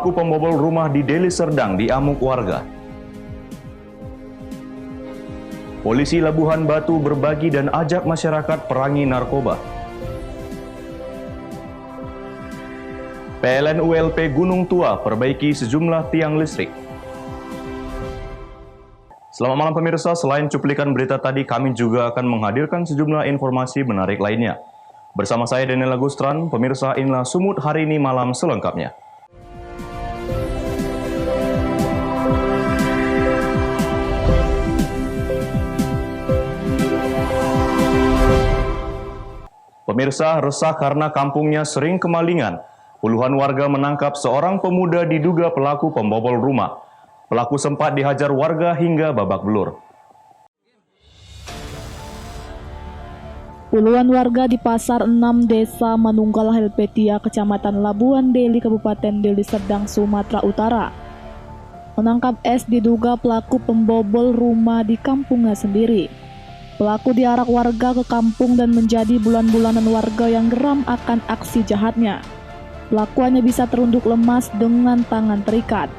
Pelaku pembobol rumah di Deli Serdang diamuk warga. Polisi Labuhan Batu berbagi dan ajak masyarakat perangi narkoba. PLN ULP Gunung Tua perbaiki sejumlah tiang listrik. Selamat malam pemirsa, selain cuplikan berita tadi, kami juga akan menghadirkan sejumlah informasi menarik lainnya. Bersama saya Daniel Agustran, pemirsa, inilah Sumut hari ini malam selengkapnya. Pemirsa, resah karena kampungnya sering kemalingan. Puluhan warga menangkap seorang pemuda diduga pelaku pembobol rumah. Pelaku sempat dihajar warga hingga babak belur. Puluhan warga di Pasar 6 Desa Manunggal Helvetia, Kecamatan Labuan Deli, Kabupaten Deli Serdang, Sumatera Utara, menangkap S diduga pelaku pembobol rumah di kampungnya sendiri. Pelaku diarak warga ke kampung dan menjadi bulan-bulanan warga yang geram akan aksi jahatnya. Pelaku hanya bisa terunduk lemas dengan tangan terikat.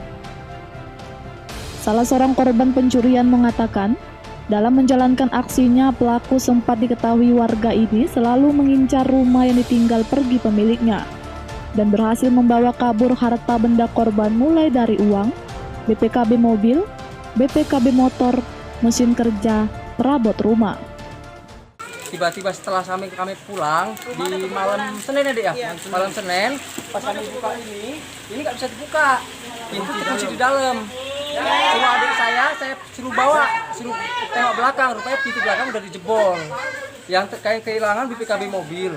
Salah seorang korban pencurian mengatakan, dalam menjalankan aksinya, pelaku sempat diketahui warga ini selalu mengincar rumah yang ditinggal pergi pemiliknya dan berhasil membawa kabur harta benda korban mulai dari uang, BPKB mobil, BPKB motor, mesin kerja, perabot rumah. Tiba-tiba setelah kami pulang di malam Senin ya, malam Senin, pas kami buka ini nggak bisa dibuka, pintu terkunci di dalam. Cuma adik saya suruh tengok belakang, rupanya pintu belakang udah dijebol. Yang kehilangan BPKB mobil,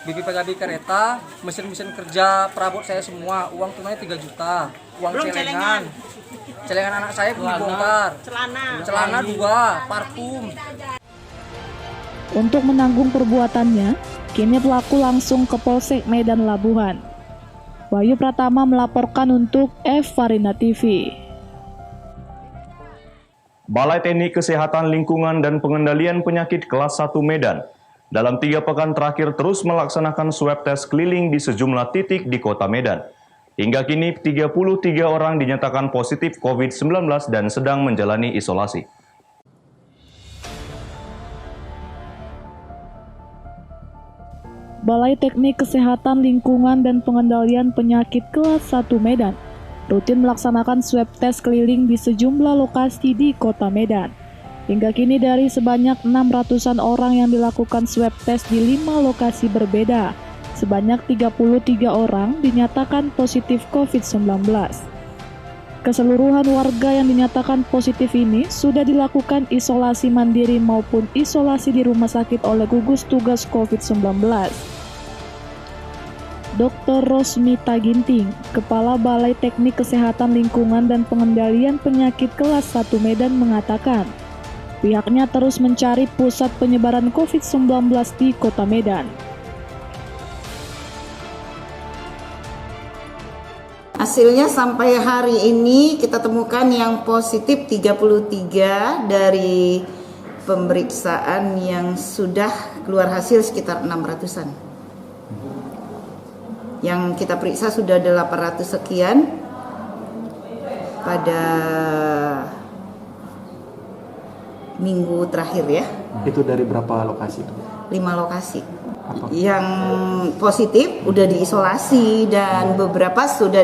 BPKB kereta, mesin kerja, perabot saya semua, uang tunai 3 juta, uang celengan anak saya belum dibongkar, celana 2, parfum. Untuk menanggung perbuatannya, kini pelaku langsung ke Polsek Medan Labuhan. Wahyu Pratama melaporkan untuk Farina TV. Balai Teknik Kesehatan Lingkungan dan Pengendalian Penyakit kelas 1 Medan dalam 3 pekan terakhir terus melaksanakan swab tes keliling di sejumlah titik di kota Medan. Hingga kini 33 orang dinyatakan positif COVID-19 dan sedang menjalani isolasi. Balai Teknik Kesehatan Lingkungan dan Pengendalian Penyakit kelas 1 Medan rutin melaksanakan swab tes keliling di sejumlah lokasi di kota Medan. Hingga kini dari sebanyak 600-an orang yang dilakukan swab tes di 5 lokasi berbeda, sebanyak 33 orang dinyatakan positif COVID-19. Keseluruhan warga yang dinyatakan positif ini sudah dilakukan isolasi mandiri maupun isolasi di rumah sakit oleh gugus tugas COVID-19. Dr. Rosmita Ginting, Kepala Balai Teknik Kesehatan Lingkungan dan Pengendalian Penyakit kelas 1 Medan mengatakan, pihaknya terus mencari pusat penyebaran COVID-19 di kota Medan. Hasilnya sampai hari ini kita temukan yang positif 33 dari pemeriksaan yang sudah keluar hasil sekitar 600-an. Yang kita periksa sudah 800 sekian pada minggu terakhir ya. Itu dari berapa lokasi? 5 lokasi. Yang positif udah diisolasi dan beberapa sudah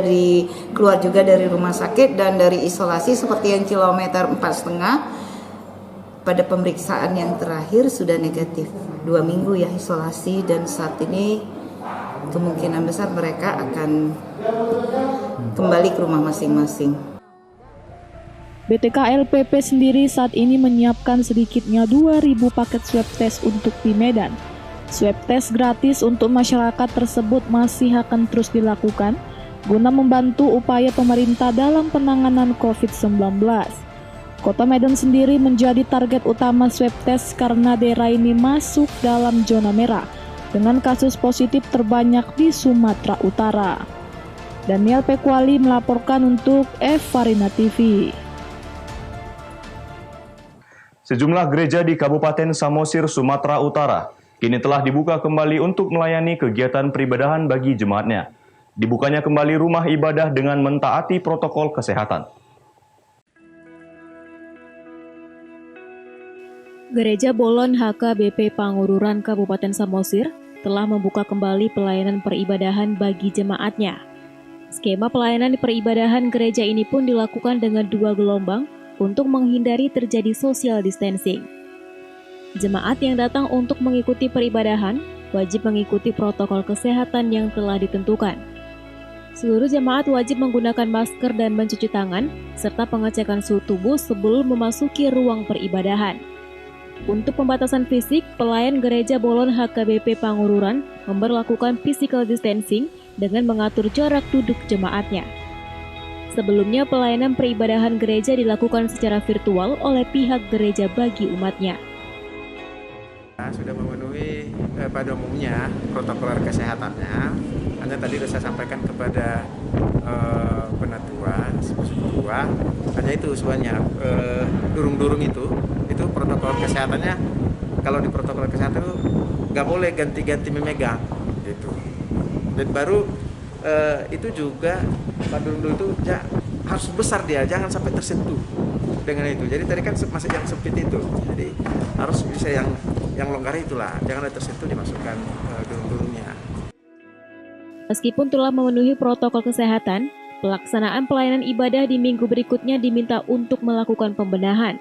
keluar juga dari rumah sakit dan dari isolasi seperti yang kilometer 4,5 pada pemeriksaan yang terakhir sudah negatif 2 minggu ya isolasi dan saat ini kemungkinan besar mereka akan kembali ke rumah masing-masing. BTK LPP sendiri saat ini menyiapkan sedikitnya 2.000 paket swab test untuk di Medan. Swab test gratis untuk masyarakat tersebut masih akan terus dilakukan guna membantu upaya pemerintah dalam penanganan COVID-19. Kota Medan sendiri menjadi target utama swab test karena daerah ini masuk dalam zona merah dengan kasus positif terbanyak di Sumatera Utara. Daniel Pekwali melaporkan untuk Farina TV. Sejumlah gereja di Kabupaten Samosir, Sumatera Utara, kini telah dibuka kembali untuk melayani kegiatan peribadahan bagi jemaatnya. dibukanya kembali rumah ibadah dengan mentaati protokol kesehatan. Gereja Bolon HKBP Pangururan Kabupaten Samosir telah membuka kembali pelayanan peribadahan bagi jemaatnya. Skema pelayanan peribadahan gereja ini pun dilakukan dengan 2 gelombang untuk menghindari terjadi social distancing. Jemaat yang datang untuk mengikuti peribadahan wajib mengikuti protokol kesehatan yang telah ditentukan. Seluruh jemaat wajib menggunakan masker dan mencuci tangan, serta pengecekan suhu tubuh sebelum memasuki ruang peribadahan. Untuk pembatasan fisik, pelayan Gereja Bolon HKBP Pangururan memberlakukan physical distancing dengan mengatur jarak duduk jemaatnya. Sebelumnya, pelayanan peribadahan gereja dilakukan secara virtual oleh pihak gereja bagi umatnya. Sudah memenuhi pada umumnya protokol kesehatannya. Hanya tadi sudah saya sampaikan kepada penatua, hanya itu sebenarnya durung-durung itu protokol kesehatannya. Kalau di protokol kesehatan itu nggak boleh ganti-ganti memegang gitu. Dan baru itu juga Pak durung-durung itu harus besar dia, jangan sampai tersentuh dengan itu. Jadi tadi kan masih yang sempit itu, jadi harus bisa yang longgar itulah, jangan ada tersentuh dimasukkan durung-durungnya. Meskipun telah memenuhi protokol kesehatan, pelaksanaan pelayanan ibadah di minggu berikutnya diminta untuk melakukan pembenahan.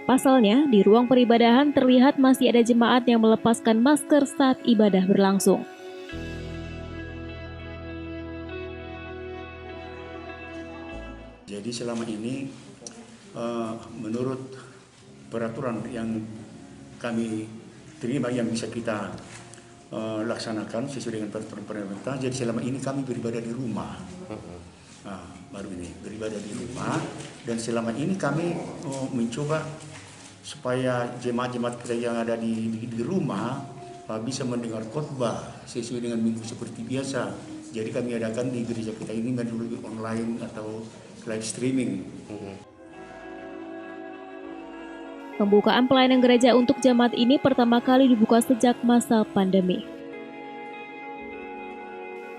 Pasalnya, di ruang peribadahan terlihat masih ada jemaat yang melepaskan masker saat ibadah berlangsung. Jadi selama ini menurut peraturan yang kami terima yang bisa kita laksanakan sesuai dengan peraturan pemerintah. Jadi selama ini kami beribadah di rumah. Baru ini beribadah di rumah, dan selama ini kami mencoba supaya jemaat-jemaat kita yang ada di rumah bisa mendengar khotbah sesuai dengan minggu seperti biasa. Jadi kami adakan di gereja kita ini melalui online atau live streaming. Pembukaan pelayanan gereja untuk jemaat ini pertama kali dibuka sejak masa pandemi.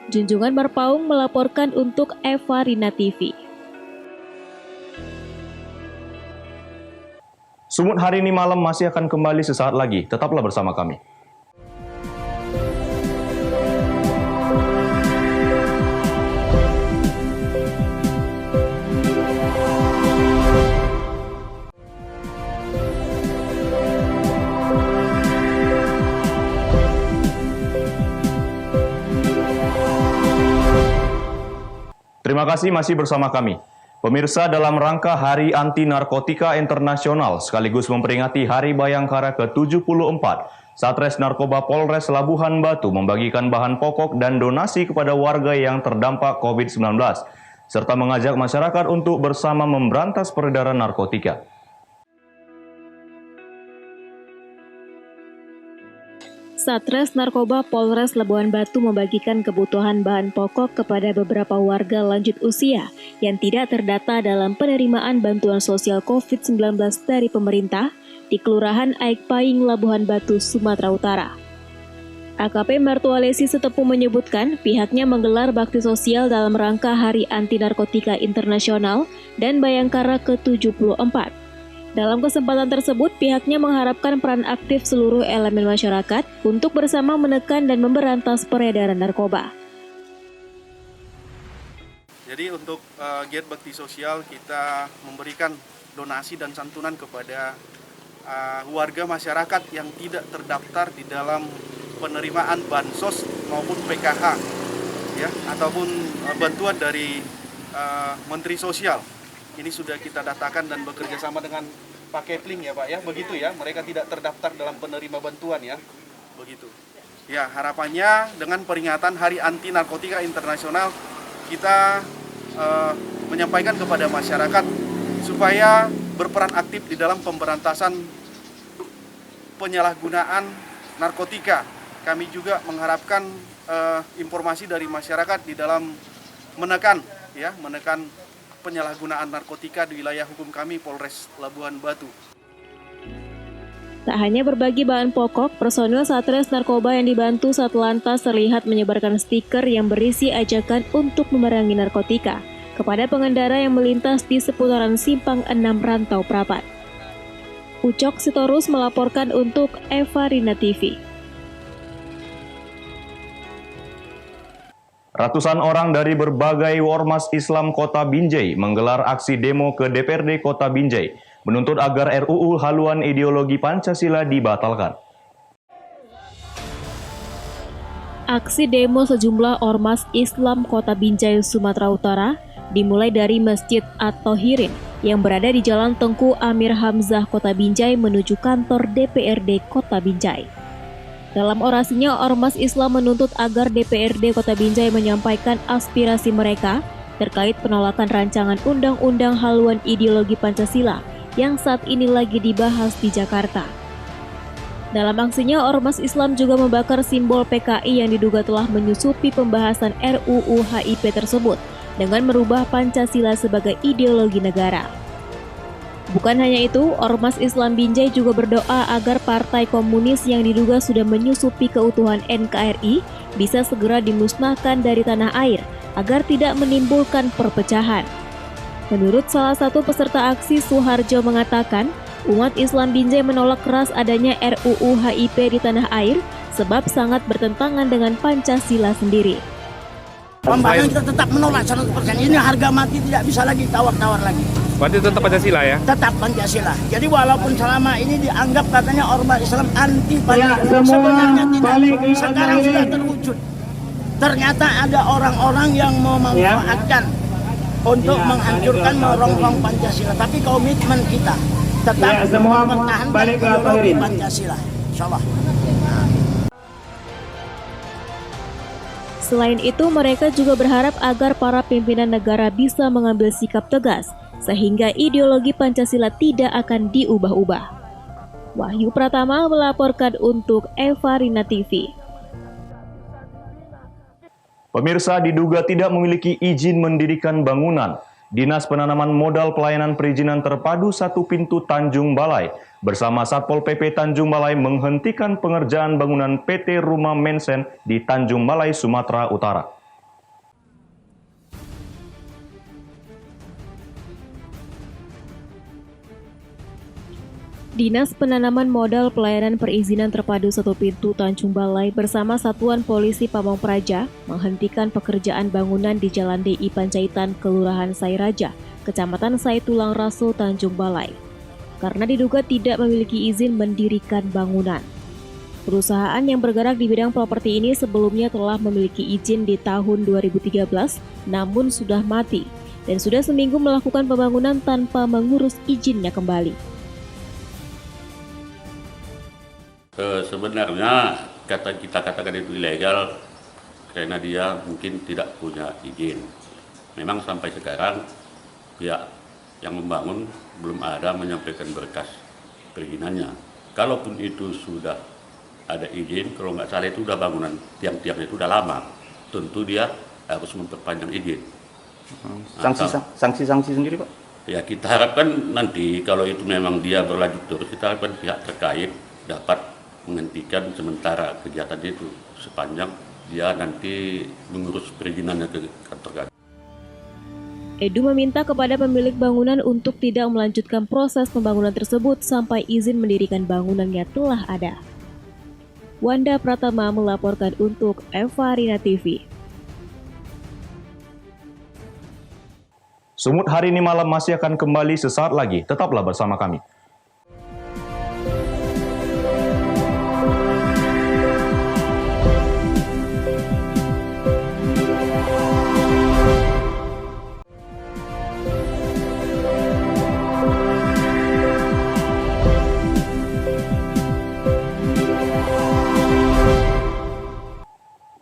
Junjungan Marpaung melaporkan untuk Eva Rina TV. Sumut hari ini malam masih akan kembali sesaat lagi. Tetaplah bersama kami. Terima kasih masih bersama kami. Pemirsa, dalam rangka Hari Anti Narkotika Internasional sekaligus memperingati Hari Bayangkara ke-74, Satres Narkoba Polres Labuhan Batu membagikan bahan pokok dan donasi kepada warga yang terdampak COVID-19, serta mengajak masyarakat untuk bersama memberantas peredaran narkotika. Satres Narkoba Polres Labuhan Batu membagikan kebutuhan bahan pokok kepada beberapa warga lanjut usia yang tidak terdata dalam penerimaan bantuan sosial COVID-19 dari pemerintah di Kelurahan Aik Paying, Labuhan Batu, Sumatera Utara. AKP Martualesi Setepu menyebutkan pihaknya menggelar bakti sosial dalam rangka Hari Anti Narkotika Internasional dan Bayangkara ke-74. Dalam kesempatan tersebut, pihaknya mengharapkan peran aktif seluruh elemen masyarakat untuk bersama menekan dan memberantas peredaran narkoba. Jadi untuk giat bakti sosial kita memberikan donasi dan santunan kepada warga masyarakat yang tidak terdaftar di dalam penerimaan bansos maupun PKH, ya, ataupun bantuan dari Menteri Sosial. Ini sudah kita datakan dan bekerja sama dengan Pak Kepling ya Pak ya, begitu ya, mereka tidak terdaftar dalam penerima bantuan ya, begitu. Ya, harapannya dengan peringatan Hari Anti Narkotika Internasional kita menyampaikan kepada masyarakat supaya berperan aktif di dalam pemberantasan penyalahgunaan narkotika. Kami juga mengharapkan informasi dari masyarakat di dalam menekan penyalahgunaan narkotika di wilayah hukum kami Polres Labuhan Batu. Tak hanya berbagi bahan pokok, personil Satres Narkoba yang dibantu Satlantas terlihat menyebarkan stiker yang berisi ajakan untuk memerangi narkotika kepada pengendara yang melintas di seputaran Simpang 6 Rantau Prapat. Ucok Sitorus melaporkan untuk Eva Rina TV. Ratusan orang dari berbagai ormas Islam Kota Binjai menggelar aksi demo ke DPRD Kota Binjai menuntut agar RUU haluan ideologi Pancasila dibatalkan. Aksi demo sejumlah ormas Islam Kota Binjai, Sumatera Utara dimulai dari Masjid At-Tohirin yang berada di Jalan Tengku Amir Hamzah Kota Binjai menuju kantor DPRD Kota Binjai. Dalam orasinya, ormas Islam menuntut agar DPRD Kota Binjai menyampaikan aspirasi mereka terkait penolakan rancangan Undang-Undang Haluan Ideologi Pancasila yang saat ini lagi dibahas di Jakarta. Dalam aksinya, ormas Islam juga membakar simbol PKI yang diduga telah menyusupi pembahasan RUU HIP tersebut dengan merubah Pancasila sebagai ideologi negara. Bukan hanya itu, ormas Islam Binjai juga berdoa agar Partai Komunis yang diduga sudah menyusupi keutuhan NKRI bisa segera dimusnahkan dari tanah air agar tidak menimbulkan perpecahan. Menurut salah satu peserta aksi, Suharjo mengatakan, umat Islam Binjai menolak keras adanya RUU HIP di tanah air sebab sangat bertentangan dengan Pancasila sendiri. Pembangunan kita tetap menolak 100%. Ini harga mati tidak bisa lagi tawar-tawar lagi. Berarti tetap Pancasila ya? Tetap Pancasila. Jadi walaupun selama ini dianggap katanya ormas Islam anti Pancasila, sebenarnya tidak. Sekarang sudah terwujud. Ternyata ada orang-orang yang memanfaatkan untuk menghancurkan, merongrong Pancasila. Tapi komitmen kita tetap mempertahankan ideologi Pancasila. Insyaallah. Selain itu, mereka juga berharap agar para pimpinan negara bisa mengambil sikap tegas sehingga ideologi Pancasila tidak akan diubah-ubah. Wahyu Pratama melaporkan untuk Eva Rina TV. Pemirsa, diduga tidak memiliki izin mendirikan bangunan, Dinas Penanaman Modal Pelayanan Perizinan Terpadu 1 Pintu Tanjung Balai bersama Satpol PP Tanjung Balai menghentikan pengerjaan bangunan PT Rumah Mensen di Tanjung Balai, Sumatera Utara. Dinas Penanaman Modal Pelayanan Perizinan Terpadu 1 Pintu Tanjung Balai bersama Satuan Polisi Pamong Praja menghentikan pekerjaan bangunan di Jalan DI Panjaitan, Kelurahan Sairaja, Kecamatan Saitulang Raso, Tanjung Balai, karena diduga tidak memiliki izin mendirikan bangunan. Perusahaan yang bergerak di bidang properti ini sebelumnya telah memiliki izin di tahun 2013, namun sudah mati dan sudah seminggu melakukan pembangunan tanpa mengurus izinnya kembali. Sebenarnya kita katakan itu ilegal karena dia mungkin tidak punya izin. Memang sampai sekarang pihak yang membangun belum ada menyampaikan berkas perizinannya. Kalaupun itu sudah ada izin, kalau nggak salah itu udah bangunan tiang-tiangnya itu udah lama, tentu dia harus memperpanjang izin. Sanksi sendiri, Pak? Ya kita harapkan nanti kalau itu memang dia berlanjut terus, kita harapkan pihak terkait dapat menghentikan sementara kegiatan itu sepanjang dia nanti mengurus perizinannya ke kantor. Edu meminta kepada pemilik bangunan untuk tidak melanjutkan proses pembangunan tersebut sampai izin mendirikan bangunannya telah ada. Wanda Pratama melaporkan untuk Eva Rina TV. Sumut hari ini malam masih akan kembali sesaat lagi. Tetaplah bersama kami.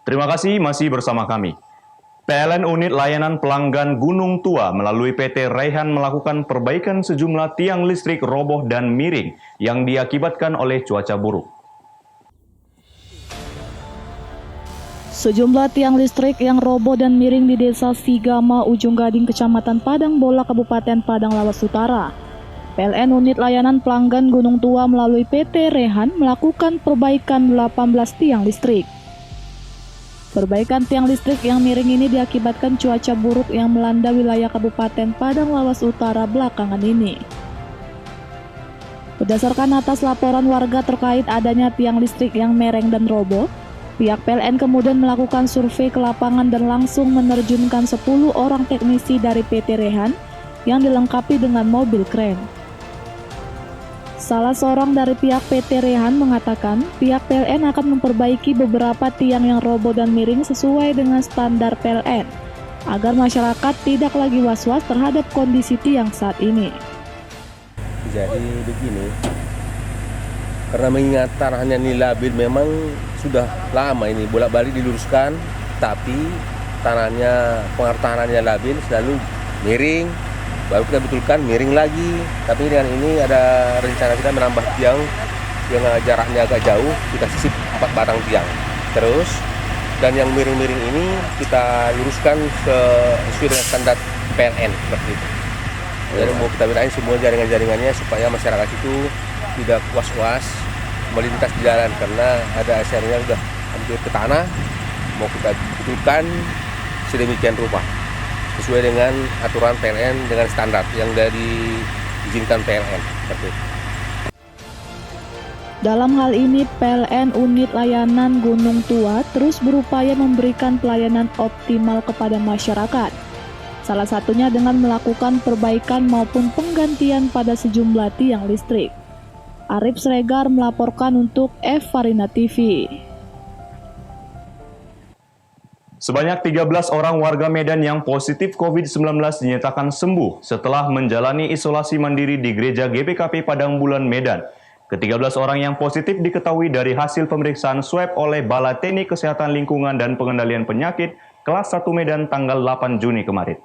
Terima kasih masih bersama kami. PLN Unit Layanan Pelanggan Gunung Tua melalui PT Raihan melakukan perbaikan sejumlah tiang listrik roboh dan miring yang diakibatkan oleh cuaca buruk. Sejumlah tiang listrik yang roboh dan miring di Desa Sigama, Ujung Gading, Kecamatan Padang Bola, Kabupaten Padang Lawas Utara PLN Unit Layanan Pelanggan Gunung Tua melalui PT Rehan melakukan perbaikan 18 tiang listrik. Perbaikan tiang listrik yang miring ini diakibatkan cuaca buruk yang melanda wilayah Kabupaten Padang Lawas Utara belakangan ini. Berdasarkan atas laporan warga terkait adanya tiang listrik yang mereng dan roboh, pihak PLN kemudian melakukan survei ke lapangan dan langsung menerjunkan 10 orang teknisi dari PT Rehan yang dilengkapi dengan mobil kren. Salah seorang dari pihak PT Rehan mengatakan pihak PLN akan memperbaiki beberapa tiang yang roboh dan miring sesuai dengan standar PLN, agar masyarakat tidak lagi was-was terhadap kondisi tiang saat ini. Jadi begini, karena mengingat tanahnya ini labil, memang sudah lama ini bolak-balik diluruskan, tapi pengertahannya labil, selalu miring. Baru kita betulkan miring lagi, tapi dengan ini ada rencana kita menambah tiang yang jaraknya agak jauh, kita sisip 4 batang tiang terus, dan yang miring-miring ini kita luruskan sesuai dengan standar PLN seperti itu. Jadi mau kita bedain semua jaringan-jaringannya supaya masyarakat itu tidak was-was melintas di jalan, karena ada asalnya sudah hampir ke tanah, mau kita betulkan sedemikian rupa sesuai dengan aturan PLN dengan standar yang diizinkan PLN. Seperti itu. Dalam hal ini, PLN Unit Layanan Gunung Tua terus berupaya memberikan pelayanan optimal kepada masyarakat. Salah satunya dengan melakukan perbaikan maupun penggantian pada sejumlah tiang listrik. Arif Sregar melaporkan untuk Farina TV. Sebanyak 13 orang warga Medan yang positif COVID-19 dinyatakan sembuh setelah menjalani isolasi mandiri di Gereja GBKP Padang Bulan Medan. Ke-13 orang yang positif diketahui dari hasil pemeriksaan swab oleh Balai Teknik Kesehatan Lingkungan dan Pengendalian Penyakit kelas 1 Medan tanggal 8 Juni kemarin.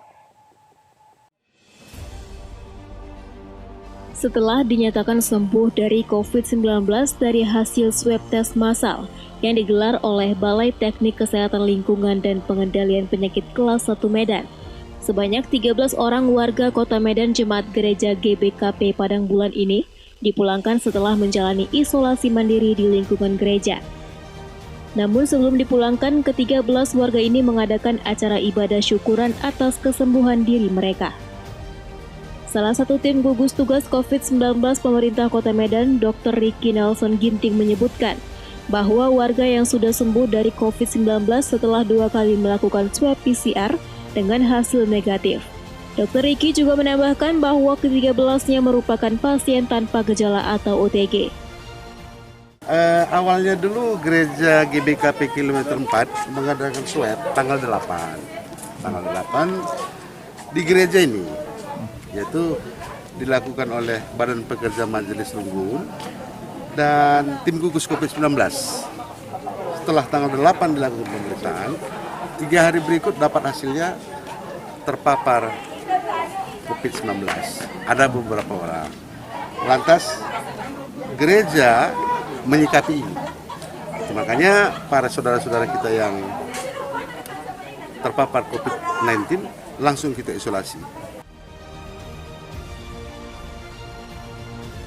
Setelah dinyatakan sembuh dari COVID-19 dari hasil swab tes massal yang digelar oleh Balai Teknik Kesehatan Lingkungan dan Pengendalian Penyakit kelas 1 Medan, sebanyak 13 orang warga Kota Medan Jemaat Gereja GBKP Padang Bulan ini dipulangkan setelah menjalani isolasi mandiri di lingkungan gereja. Namun sebelum dipulangkan, ke-13 warga ini mengadakan acara ibadah syukuran atas kesembuhan diri mereka. Salah satu tim gugus tugas COVID-19 pemerintah Kota Medan, Dr. Ricky Nelson Ginting menyebutkan bahwa warga yang sudah sembuh dari COVID-19 setelah 2 kali melakukan swab PCR dengan hasil negatif. Dr. Ricky juga menambahkan bahwa ke-13-nya merupakan pasien tanpa gejala atau OTG. Awalnya dulu gereja GBKP kilometer 4 mengadakan swab tanggal 8. Tanggal 8 di gereja ini, yaitu dilakukan oleh Badan Pekerja Majelis Lunggun dan tim gugus COVID-19. Setelah tanggal 8 dilakukan pemeriksaan, 3 hari berikut dapat hasilnya terpapar COVID-19. Ada beberapa orang. Lantas gereja menyikapi ini. Makanya para saudara-saudara kita yang terpapar COVID-19 langsung kita isolasi.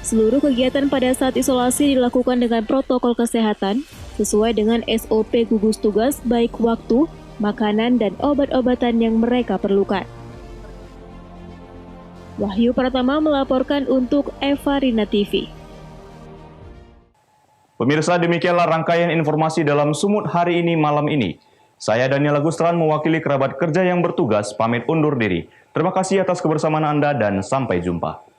Seluruh kegiatan pada saat isolasi dilakukan dengan protokol kesehatan sesuai dengan SOP gugus tugas baik waktu, makanan, dan obat-obatan yang mereka perlukan. Wahyu Pratama melaporkan untuk Farina TV. Pemirsa, demikianlah rangkaian informasi dalam Sumut hari ini malam ini. Saya Daniel Agustran mewakili kerabat kerja yang bertugas pamit undur diri. Terima kasih atas kebersamaan Anda dan sampai jumpa.